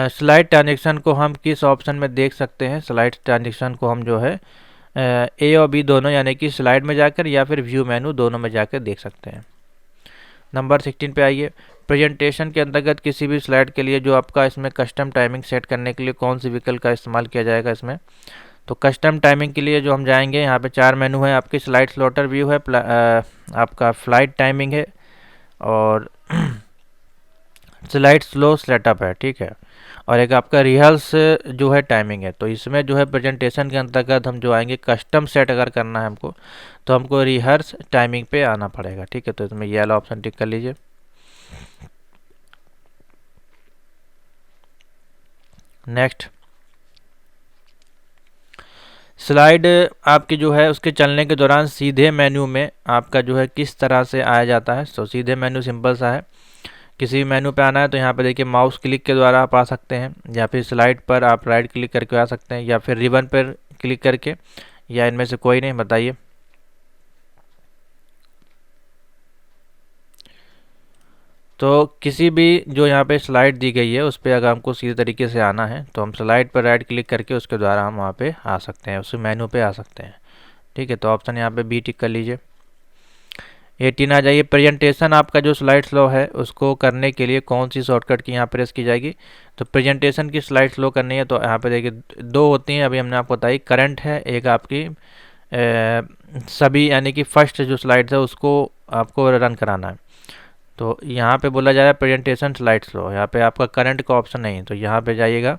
स्लाइड ट्रांजेक्शन को हम किस ऑप्शन में देख सकते हैं? स्लाइड ट्रांजेक्शन को हम जो है ए और बी दोनों, यानी कि स्लाइड में जाकर या फिर व्यू मेनू दोनों में जाकर देख सकते हैं। नंबर 16 पे आइए। प्रेजेंटेशन के अंतर्गत किसी भी स्लाइड के लिए जो आपका इसमें कस्टम टाइमिंग सेट करने के लिए कौन सी विकल्प का इस्तेमाल किया जाएगा इसमें? तो कस्टम टाइमिंग के लिए जो हम जाएंगे, यहाँ पे 4 मेनू है आपकी। स्लाइड स्लॉटर व्यू है, आपका फ्लाइट टाइमिंग है और स्लाइड स्लो सेटअप है, ठीक है। और एक आपका रिहर्स जो है टाइमिंग है। तो इसमें जो है प्रेजेंटेशन के अंतर्गत हम जो आएंगे, कस्टम सेट अगर करना है हमको, तो हमको रिहर्स टाइमिंग पे आना पड़ेगा, ठीक है। तो इसमें ये वाला ऑप्शन टिक कर लीजिए। नेक्स्ट, स्लाइड आपकी जो है उसके चलने के दौरान सीधे मेन्यू में आपका जो है किस तरह से आया जाता है? तो सीधे मेन्यू सिंपल सा है, किसी भी मेनू पे आना है तो यहाँ पे देखिए माउस क्लिक के द्वारा आप आ सकते हैं, या फिर स्लाइड पर आप राइट क्लिक करके आ सकते हैं, या फिर रिबन पर क्लिक करके, या इनमें से कोई नहीं, बताइए। तो किसी भी जो यहाँ पे स्लाइड दी गई है उस पर अगर हमको सीधे तरीके से आना है तो हम स्लाइड पर राइट क्लिक करके उसके द्वारा हम वहाँ पे आ सकते हैं, उस मेनू पे आ सकते हैं, ठीक है। तो ऑप्शन यहाँ पे बी टिक कर लीजिए। 18 आ जाइए। प्रेजेंटेशन आपका जो स्लाइड स्लो है उसको करने के लिए कौन सी शॉर्टकट की यहाँ प्रेस की जाएगी? तो प्रेजेंटेशन की स्लाइड स्लो करनी है तो यहाँ पे देखिए 2 होती हैं, अभी हमने आपको बताई। करंट है एक आपकी सभी, यानी कि फर्स्ट जो स्लाइड्स है उसको आपको रन कराना है। तो यहाँ पे बोला जा रहा है प्रेजेंटेशन स्लाइड स्लो, यहाँ पे आपका करंट का ऑप्शन नहीं है, तो यहाँ पे जाइएगा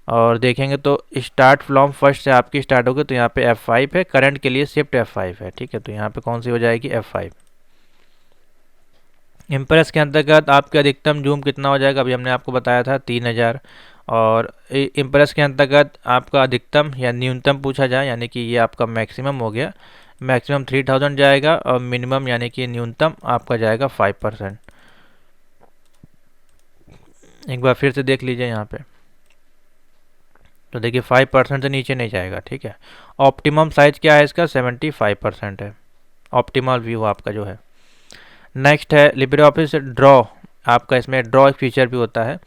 और देखेंगे तो स्टार्ट फ्रॉम फर्स्ट से आपकी स्टार्ट होगी, तो यहाँ पे F5 है। करंट के लिए शिफ्ट F5 है, ठीक है। तो यहाँ पे कौन सी हो जाएगी? F5। इम्प्रेस के अंतर्गत आपके अधिकतम जूम कितना हो जाएगा? अभी हमने आपको बताया था 3000। और इम्प्रेस के अंतर्गत आपका अधिकतम या न्यूनतम पूछा जाए, यानी कि ये आपका मैक्सिमम हो गया, मैक्सिमम 3000 जाएगा और मिनिमम यानी कि न्यूनतम आपका जाएगा 5%। एक बार फिर से देख लीजिए यहाँ पे, तो देखिए 5% से नीचे नहीं जाएगा, ठीक है। ऑप्टिमम साइज क्या है इसका? 75% है ऑप्टिमल व्यू आपका जो है। नेक्स्ट है लिब्रे ऑफिस ड्रॉ। आपका इसमें ड्रॉ एक फीचर भी होता है,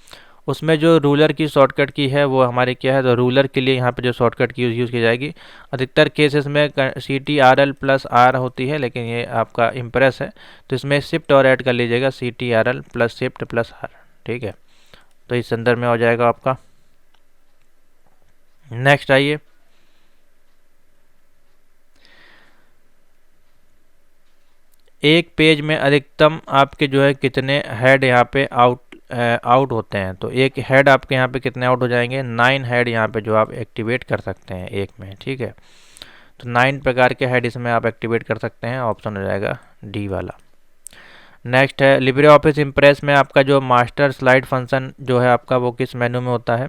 उसमें जो रूलर की शॉर्टकट की है वो हमारी क्या है? तो रूलर के लिए यहाँ पे जो शॉर्टकट की यूज़ की जाएगी, अधिकतर केसेस में CTRL+R होती है, लेकिन ये आपका इम्प्रेस है तो इसमें शिफ्ट और ऐड कर लीजिएगा, CTRL+Shift+R, ठीक है। तो इस संदर्भ में हो जाएगा आपका। नेक्स्ट आइए, एक पेज में अधिकतम आपके जो है कितने हेड यहाँ पे आउट होते हैं? तो एक हेड आपके यहाँ पे कितने आउट हो जाएंगे? 9 हेड यहाँ पे जो आप एक्टिवेट कर सकते हैं एक में, ठीक है। तो 9 प्रकार के हेड इसमें आप एक्टिवेट कर सकते हैं, ऑप्शन हो जाएगा डी वाला। नेक्स्ट है लिब्रे ऑफिस इम्प्रेस में आपका जो मास्टर स्लाइड फंक्शन जो है आपका वो किस मेनू में होता है?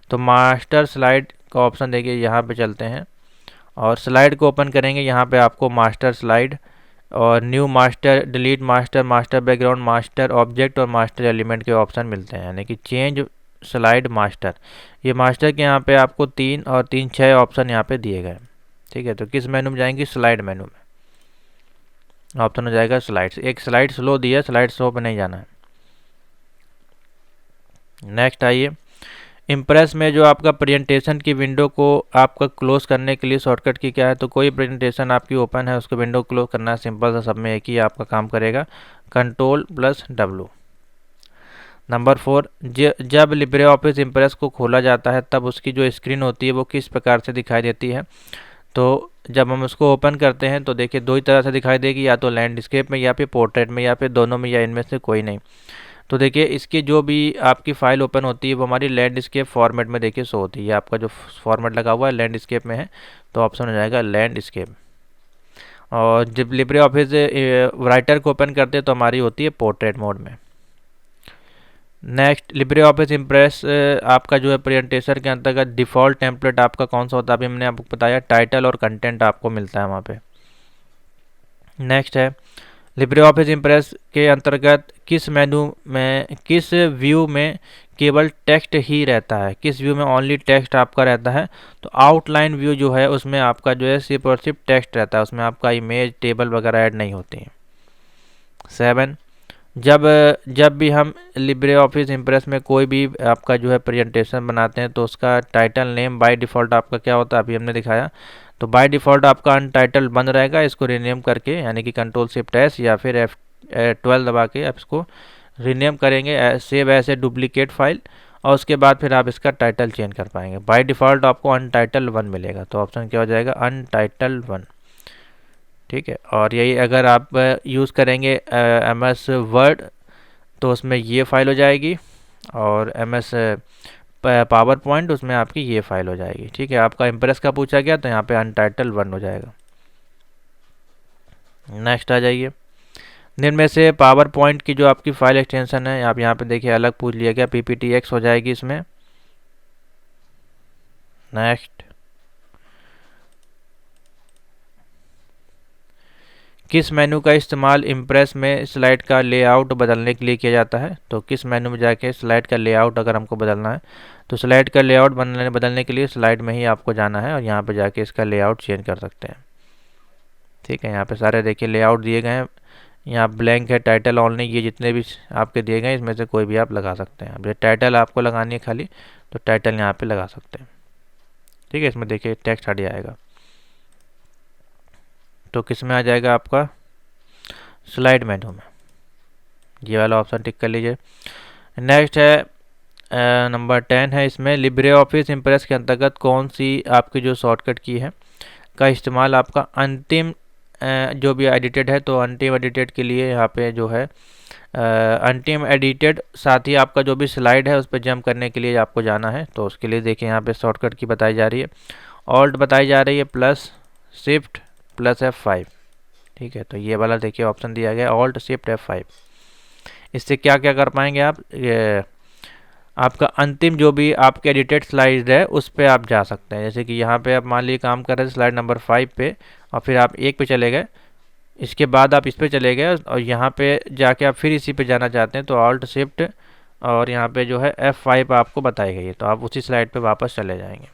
तो मास्टर स्लाइड का ऑप्शन देखिए, यहाँ पे चलते हैं और स्लाइड को ओपन करेंगे। यहाँ पे आपको मास्टर स्लाइड और new master, delete master, master background, master object और मास्टर एलिमेंट के ऑप्शन मिलते हैं, यानी कि चेंज स्लाइड मास्टर। ये मास्टर के यहाँ पे आपको 3 और 3 6 ऑप्शन यहाँ पे दिए गए, ठीक है। तो किस मेनू में जाएंगे? स्लाइड मेनू में, ऑप्शन हो जाएगा स्लाइड्स। एक स्लाइड स्लो दिया, स्लाइड स्लो पे नहीं जाना है। नेक्स्ट आइए, इम्प्रेस में जो आपका प्रेजेंटेशन की विंडो को आपका क्लोज करने के लिए शॉर्टकट की क्या है? तो कोई प्रेजेंटेशन आपकी ओपन है उसको विंडो क्लोज करना है, सिंपल सा, सब में एक ही आपका काम करेगा, Ctrl+W। नंबर 4, जब लिब्रे ऑफिस इम्प्रेस को खोला जाता है तब उसकी जो स्क्रीन होती है वो किस प्रकार से दिखाई देती है। तो जब हम उसको ओपन करते हैं तो देखिए दो ही तरह से दिखाई देगी, या तो लैंडस्केप में या फिर पोर्ट्रेट में या फिर दोनों में या इनमें से कोई नहीं। तो देखिए इसकी जो भी आपकी फ़ाइल ओपन होती है वो हमारी लैंडस्केप फॉर्मेट में देखिए शो होती है। आपका जो फॉर्मेट लगा हुआ है लैंडस्केप में है, तो ऑप्शन हो जाएगा लैंडस्केप। और जब लिब्रे ऑफिस राइटर को ओपन करते हैं तो हमारी होती है पोर्ट्रेट मोड में। नेक्स्ट, लिब्रे ऑफिस इम्प्रेस आपका जो है प्रेजेंटेशन के अंतर्गत डिफ़ॉल्ट टेम्पलेट आपका कौन सा होता है, अभी हमने आपको बताया टाइटल और कंटेंट आपको मिलता है वहाँ पे। नेक्स्ट है, लिब्रे ऑफिस इम्प्रेस के अंतर्गत किस मेनू में, किस व्यू में केवल टेक्स्ट ही रहता है, किस व्यू में ओनली टेक्स्ट आपका रहता है। तो आउटलाइन व्यू जो है उसमें आपका जो है सिर्फ और सिर्फ टेक्स्ट रहता है, उसमें आपका इमेज टेबल वगैरह ऐड नहीं होती हैं। 7, जब जब भी हम लिब्रे ऑफिस इम्प्रेस में कोई भी आपका जो है प्रेजेंटेशन बनाते हैं तो उसका टाइटल नेम बाय डिफ़ॉल्ट आपका क्या होता है, अभी हमने दिखाया। तो बाय डिफ़ॉल्ट आपका अनटाइटल बंद रहेगा, इसको रीनेम करके यानी कि कंट्रोल-शिफ्ट-एस या फिर F12 दबा के आप इसको रीनेम करेंगे save as a duplicate file, और उसके बाद फिर आप इसका टाइटल चेंज कर पाएंगे। बाय डिफ़ॉल्ट आपको अनटाइटल 1 मिलेगा, तो ऑप्शन क्या हो जाएगा, अनटाइटल 1। ठीक है, और यही अगर आप यूज़ करेंगे MS वर्ड तो उसमें ये फाइल हो जाएगी, और MS पावर पॉइंट उसमें आपकी ये फाइल हो जाएगी। ठीक है, आपका इम्प्रेस का पूछा गया तो यहाँ पे अनटाइटल 1 हो जाएगा। नेक्स्ट आ जाइए, निम्न में से पावर पॉइंट की जो आपकी फाइल एक्सटेंशन है आप यहाँ पे देखिए अलग पूछ लिया गया, PPTX हो जाएगी इसमें। नेक्स्ट, किस मेनू का इस्तेमाल इम्प्रेस में स्लाइड का लेआउट बदलने के लिए किया जाता है। तो किस मेनू में जाके स्लाइड का लेआउट अगर हमको बदलना है तो स्लाइड का लेआउट बदलने के लिए स्लाइड में ही आपको जाना है और यहाँ पे जाके इसका लेआउट चेंज कर सकते हैं। ठीक है, यहाँ पे सारे देखिए लेआउट दिए गए हैं, यहाँ ब्लैंक है, टाइटल ऑनली, ये जितने भी आपके दिए गए इसमें से कोई भी आप लगा सकते हैं। अब ये टाइटल आपको लगानी है खाली, तो टाइटल यहाँ पे लगा सकते हैं। ठीक है, इसमें देखिए टेक्स्ट हट जाएगा, तो किस में आ जाएगा आपका स्लाइड मेनू में, ये वाला ऑप्शन टिक कर लीजिए। नेक्स्ट है नंबर 10 है, इसमें लिब्रे ऑफिस इम्प्रेस के अंतर्गत कौन सी आपकी जो शॉर्टकट की है का इस्तेमाल आपका अंतिम जो भी एडिटेड है, तो अंतिम एडिटेड के लिए यहाँ पे जो है अंतिम एडिटेड, साथ ही आपका जो भी स्लाइड है उस पर जंप करने के लिए आपको जाना है। तो उसके लिए देखिए यहाँ पे शॉर्टकट की बताई जा रही है, ऑल्ट बताई जा रही है +Shift+F5। ठीक है, तो ये वाला देखिए ऑप्शन दिया गया Alt+Shift+F5। इससे क्या क्या कर पाएंगे आप, ये आपका अंतिम जो भी आपके एडिटेड स्लाइड है उस पर आप जा सकते हैं। जैसे कि यहाँ पे आप मान लीजिए काम कर रहे हैं स्लाइड नंबर 5 पे, और फिर आप 1 पे चले गए, इसके बाद आप इस पे चले गए और यहाँ पे जाके आप फिर इसी पे जाना चाहते हैं, तो Alt+Shift और यहाँ पे जो है F5 आपको बताई गई है, तो आप उसी स्लाइड पे वापस चले जाएंगे।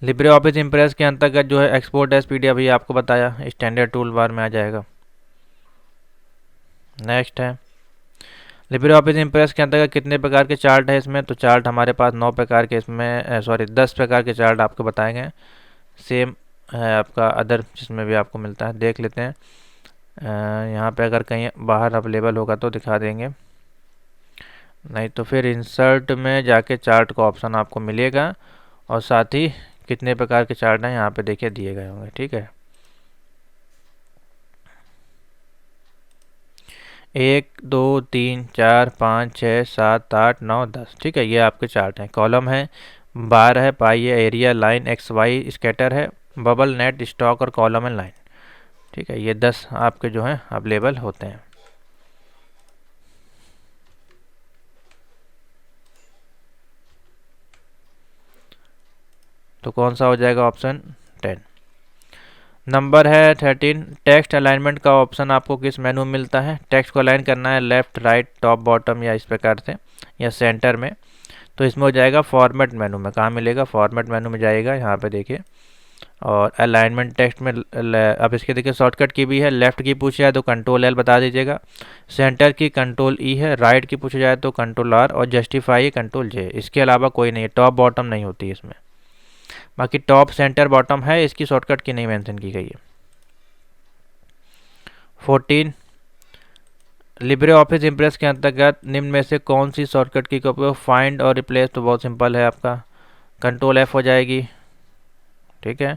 लिब्रे ऑफिस इम्प्रेस के अंतर्गत जो है एक्सपोर्ट एज PDF भी आपको बताया, स्टैंडर्ड टूल बार में आ जाएगा। नेक्स्ट है, लिब्रे ऑफिस इम्प्रेस के अंतर्गत कितने प्रकार के चार्ट है इसमें। तो चार्ट हमारे पास 9 प्रकार के इसमें 10 प्रकार के चार्ट आपको बताए गए। सेम है आपका अदर जिसमें भी आपको मिलता है, देख लेते हैं। यहाँ पे अगर कहीं बाहर अवेलेबल होगा तो दिखा देंगे, नहीं तो फिर इंसर्ट में जाके चार्ट का ऑप्शन आपको मिलेगा, और साथ ही कितने प्रकार के चार्ट हैं यहाँ पे देखिए दिए गए होंगे। ठीक है, 1 2 3 4 5 6 7 8 9 10। ठीक है, ये आपके चार्ट हैं। कॉलम है, बार है, पाई है, एरिया, लाइन, XY, स्कैटर है, बबल, नेट, स्टॉक और कॉलम एंड लाइन। ठीक है, ये 10 आपके जो हैं अवेलेबल होते हैं। तो कौन सा हो जाएगा, ऑप्शन 10। नंबर है 13, टेक्स्ट अलाइनमेंट का ऑप्शन आपको किस मेनू में मिलता है। टेक्स्ट को अलाइन करना है लेफ्ट, राइट, टॉप, बॉटम या इस प्रकार से, या सेंटर में, तो इसमें हो जाएगा फॉर्मेट मेनू में। कहाँ मिलेगा, फॉर्मेट मेनू में जाएगा, यहाँ पे देखिए, और अलाइनमेंट टेक्स्ट में अब इसके देखिए शॉर्टकट की भी है। लेफ्ट की पूछा जाए तो Ctrl+L बता दीजिएगा, सेंटर की Ctrl+E है, राइट की पूछा जाए तो Ctrl+R, और जस्टिफाई Ctrl+J। इसके अलावा कोई नहीं है, टॉप बॉटम नहीं होती इसमें। बाकी टॉप, सेंटर, बॉटम है, इसकी शॉर्टकट की नहीं मेंशन की गई है। 14, लिब्रे ऑफिस इम्प्रेस के अंतर्गत निम्न में से कौन सी शॉर्टकट की का उपयोग, फाइंड और रिप्लेस तो बहुत सिंपल है आपका, कंट्रोल एफ हो जाएगी, ठीक है,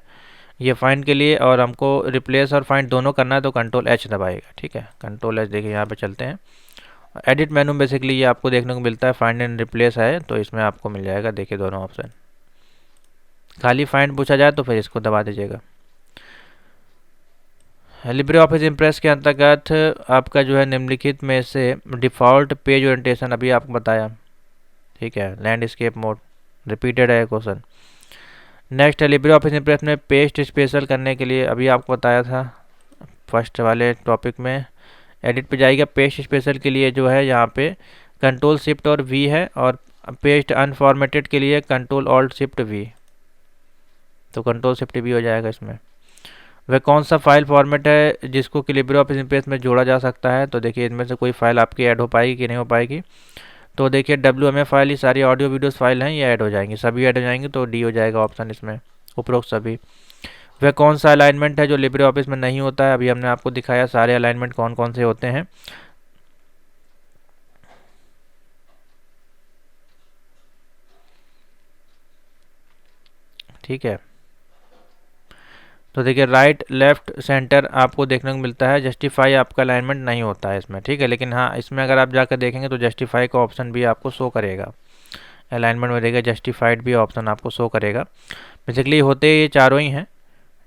ये फाइंड के लिए, और हमको रिप्लेस और फाइंड दोनों करना है तो कंट्रोल एच दबाएगा, ठीक है, कंट्रोल एच। देखिए यहाँ पे चलते हैं एडिट मेनू, बेसिकली ये आपको देखने को मिलता है, फाइंड एंड रिप्लेस है तो इसमें आपको मिल जाएगा, देखिए दोनों ऑप्शन। खाली फाइंड पूछा जाए तो फिर इसको दबा दीजिएगा। लिब्रे ऑफिस इम्प्रेस के अंतर्गत आपका जो है निम्नलिखित में से डिफ़ॉल्ट पेज ओरिएंटेशन अभी आपको बताया, ठीक है, लैंडस्केप मोड, रिपीटेड है क्वेश्चन। नेक्स्ट है लिब्रे ऑफिस इम्प्रेस में पेस्ट स्पेशल करने के लिए अभी आपको बताया था फर्स्ट वाले टॉपिक में, एडिट पे जाएगा, पेस्ट स्पेशल के लिए जो है यहाँ पे कंट्रोल शिफ्ट और वी है, और पेस्ट अनफॉर्मेटेड के लिए कंट्रोल ऑल्ट शिफ्ट वी, तो कंट्रोल शिफ्ट वी हो जाएगा इसमें। वह कौन सा फाइल फॉर्मेट है जिसको कि लिब्रे ऑफिस इम्प्रेस में जोड़ा जा सकता है, तो देखिए इनमें से कोई फाइल आपकी ऐड हो पाएगी कि नहीं हो पाएगी, तो देखिए WMF फाइल, ये सारी ऑडियो वीडियोस फाइल हैं, ये ऐड हो जाएंगी, सभी ऐड हो जाएंगी, तो डी हो जाएगा ऑप्शन इसमें, उपरोक्त सभी। वह कौन सा अलाइनमेंट है जो लिब्रे ऑफिस में नहीं होता है, अभी हमने आपको दिखाया सारे अलाइनमेंट कौन कौन से होते हैं, ठीक है। तो देखिए राइट लेफ्ट सेंटर आपको देखने को मिलता है, जस्टिफाई आपका अलाइनमेंट नहीं होता है इसमें, ठीक है, लेकिन हाँ इसमें अगर आप जाकर देखेंगे तो जस्टिफाई का ऑप्शन भी आपको शो करेगा, अलाइनमेंट में देखिए जस्टिफाइड भी ऑप्शन आपको शो करेगा। बेसिकली होते ये चारों ही हैं,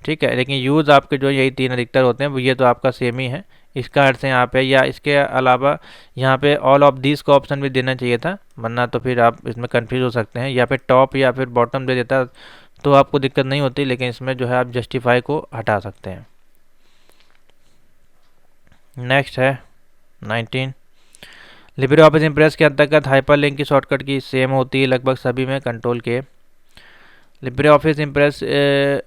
ठीक है, लेकिन यूज़ आपके जो यही तीन अधिकतर होते हैं, ये तो आपका सेम ही है, इसका अर्थ है यहाँ पे, या इसके अलावा यहाँ पे ऑल ऑफ दिस का ऑप्शन भी देना चाहिए था, वरना तो फिर आप इसमें कंफ्यूज हो सकते हैं, या फिर टॉप या फिर बॉटम दे देता तो आपको दिक्कत नहीं होती, लेकिन इसमें जो है आप जस्टिफाई को हटा सकते हैं। नेक्स्ट है 19, लिब्रे ऑफिस इम्प्रेस के अंतर्गत हाइपरलिंक की शॉर्टकट की सेम होती है लगभग सभी में, कंट्रोल के। लिब्रे ऑफिस इम्प्रेस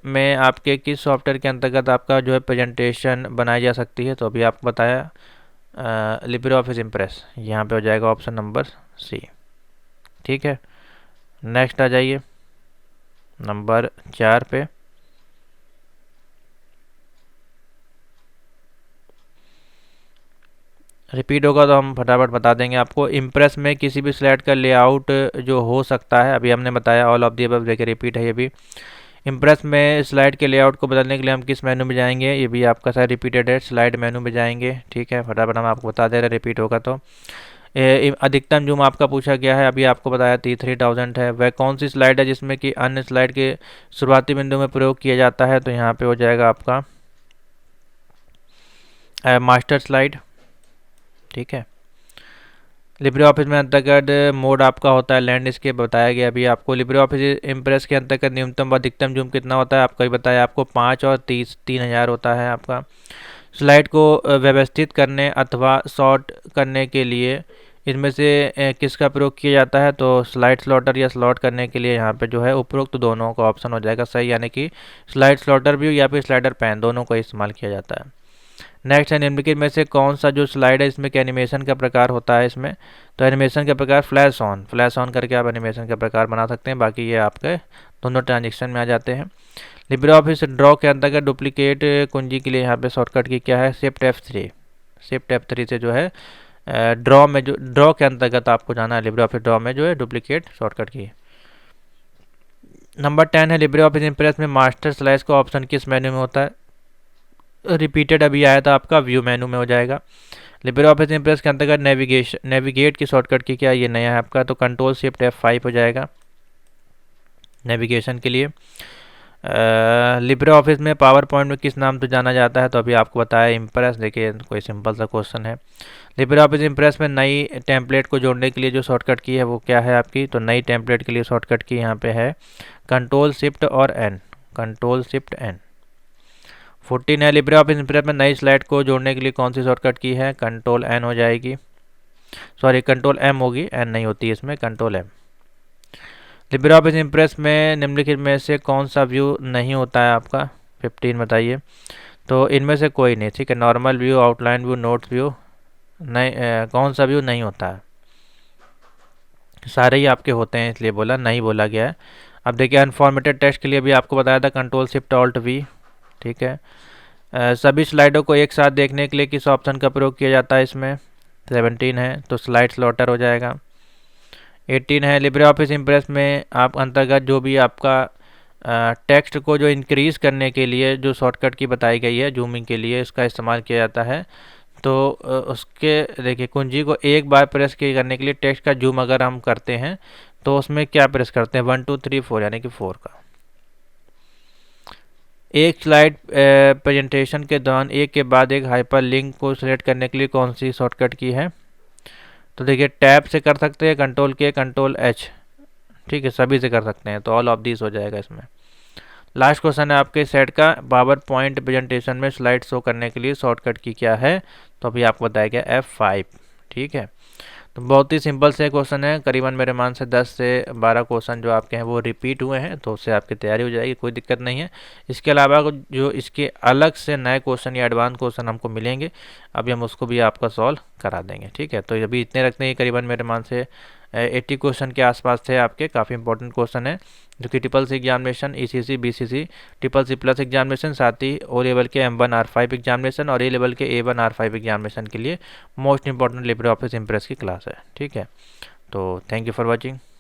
में आपके किस सॉफ्टवेयर के अंतर्गत आपका जो है प्रेजेंटेशन बनाई जा सकती है, तो अभी आपको बताया लिब्रे ऑफिस इम्प्रेस, यहाँ पे हो जाएगा ऑप्शन नंबर सी, ठीक है। नेक्स्ट आ जाइए नंबर 4 पे, रिपीट होगा तो हम फटाफट बता देंगे आपको। इम्प्रेस में किसी भी स्लाइड का लेआउट जो हो सकता है, अभी हमने बताया ऑल ऑफ दी अबव, देखिए रिपीट है ये भी। इम्प्रेस में स्लाइड के लेआउट को बदलने के लिए हम किस मेनू में जाएंगे, ये भी आपका सारा रिपीटेड है, स्लाइड मेनू में जाएंगे, ठीक है, फटाफट हम आपको बता दे रहे हैं रिपीट होगा तो। अधिकतम जूम आपका पूछा गया है, अभी आपको बताया 3000 है। वह कौन सी स्लाइड है जिसमें कि अन्य स्लाइड के शुरुआती बिंदु में प्रयोग किया जाता है, तो यहाँ पे हो जाएगा आपका मास्टर स्लाइड, ठीक है। लिब्रे ऑफिस में अंतर्गत मोड आपका होता है लैंडस्केप, बताया गया अभी आपको। लिब्रे ऑफिस इम्प्रेस के अंतर्गत न्यूनतम व अधिकतम जूम कितना होता है, आपका ही बताया आपको 5 और 3000 होता है आपका। स्लाइड को व्यवस्थित करने अथवा शॉर्ट करने के लिए इनमें से किसका प्रयोग किया जाता है, तो स्लाइड स्लॉटर या स्लॉट करने के लिए यहाँ पे जो है उपरोक्त दोनों का ऑप्शन हो जाएगा सही, यानी कि स्लाइड स्लॉटर व्यू या फिर स्लाइडर पैन, दोनों का इस्तेमाल किया जाता है। नेक्स्ट है निम्नलिखित में से कौन सा जो स्लाइड है इसमें कि एनिमेशन का प्रकार होता है इसमें, तो एनिमेशन का प्रकार फ्लैश ऑन करके आप एनिमेशन का प्रकार बना सकते हैं, बाकी ये आपके दोनों ट्रांजेक्शन में आ जाते हैं। लिब्रे ऑफिस ड्रॉ के अंतर्गत डुप्लीकेट कुंजी के लिए यहाँ पे शॉर्टकट की क्या है, शिफ्ट F3, शिफ्ट F3 से जो है ड्रॉ में, जो ड्रॉ के अंतर्गत आपको जाना है लिब्रे ऑफिस ड्रॉ में जो है डुप्लीकेट शॉर्टकट की। नंबर 10 है लिब्रे ऑफिस इम्प्रेस में मास्टर स्लाइड का ऑप्शन किस मेन्यू में होता है, रिपीटेड अभी आया था आपका व्यू मेनू में हो जाएगा। लिब्रे ऑफिस इम्प्रेस के अंतर्गत नेविगेट की शॉर्टकट की क्या, ये नया है आपका, तो कंट्रोल शिफ्ट F5 हो जाएगा नेविगेशन के लिए। लिब्रे ऑफिस में पावर पॉइंट में किस नाम से जाना जाता है, तो अभी आपको बताया इम्प्रेस, देखिए कोई सिंपल सा क्वेश्चन है। लिब्रे ऑफिस इम्प्रेस में नई टेम्पलेट को जोड़ने के लिए जो शॉर्टकट की है वो क्या है आपकी, तो नई टेम्पलेट के लिए शॉर्टकट की यहाँ पे है कंट्रोल शिफ्ट और N, कंट्रोल शिफ्ट N। 14 है लिब्रे ऑफिस इम्प्रेस में नई स्लाइड को जोड़ने के लिए कौन सी शॉर्टकट की है, कंट्रोल N हो जाएगी, सॉरी कंट्रोल M होगी, N नहीं होती है इसमें, control M। Libre office impress में निम्नलिखित में से कौन सा व्यू नहीं होता है आपका, 15 बताइए, तो इनमें से कोई नहीं, ठीक है। Normal view, outline view, notes view, नहीं कौन सा व्यू नहीं होता है, सारे ही आपके होते हैं इसलिए बोला, नहीं बोला गया है। अब देखिए अनफॉर्मेटेड टेक्स्ट के लिए भी आपको बताया था कंट्रोल शिफ्ट ऑल्ट V, ठीक है। सभी स्लाइडों को एक साथ देखने के लिए किस ऑप्शन का प्रयोग किया जाता है इसमें, 17 है तो स्लाइड स्लॉटर हो जाएगा। 18 है लिब्रे ऑफिस इम्प्रेस में आप अंतर्गत जो भी आपका टेक्स्ट को जो इंक्रीज़ करने के लिए जो शॉर्टकट की बताई गई है जूमिंग के लिए इसका इस्तेमाल किया जाता है। तो उसके देखिए कुंजी को एक बार प्रेस करने के लिए टेक्स्ट का जूम अगर हम करते हैं तो उसमें क्या प्रेस करते हैं 1 2 3 4 यानी कि 4 का। एक स्लाइड प्रेजेंटेशन के दौरान एक के बाद एक हाइपर लिंक को सिलेक्ट करने के लिए कौन सी शॉर्टकट की है? तो देखिए टैब से कर सकते हैं, कंट्रोल के कंट्रोल एच, ठीक है सभी से कर सकते हैं, तो ऑल ऑफ दिस हो जाएगा इसमें। लास्ट क्वेश्चन है आपके सेट का, पावर पॉइंट प्रेजेंटेशन में स्लाइड शो करने के लिए शॉर्टकट की क्या है? तो अभी आपको बताया गया F5, ठीक है। तो बहुत ही सिंपल से क्वेश्चन है, करीबन मेरे मान से 10 से 12 क्वेश्चन जो आपके हैं वो रिपीट हुए हैं, तो उससे आपकी तैयारी हो जाएगी, कोई दिक्कत नहीं है। इसके अलावा जो इसके अलग से नए क्वेश्चन या एडवांस क्वेश्चन हमको मिलेंगे, अभी हम उसको भी आपका सॉल्व करा देंगे, ठीक है। तो अभी इतने रखते हैं, करीबन मेरे मान से 80 क्वेश्चन के आसपास थे आपके, काफ़ी इंपॉर्टेंट क्वेश्चन है जो कि triple C examination, ECC BCC triple C plus examination, साथ ही ओ लेवल के M1 R5 एग्जामिनेशन और ए लेवल के A1 R5 एग्जामिनेशन के लिए most important Libre office impress की क्लास है, ठीक है। तो थैंक यू फॉर वॉचिंग।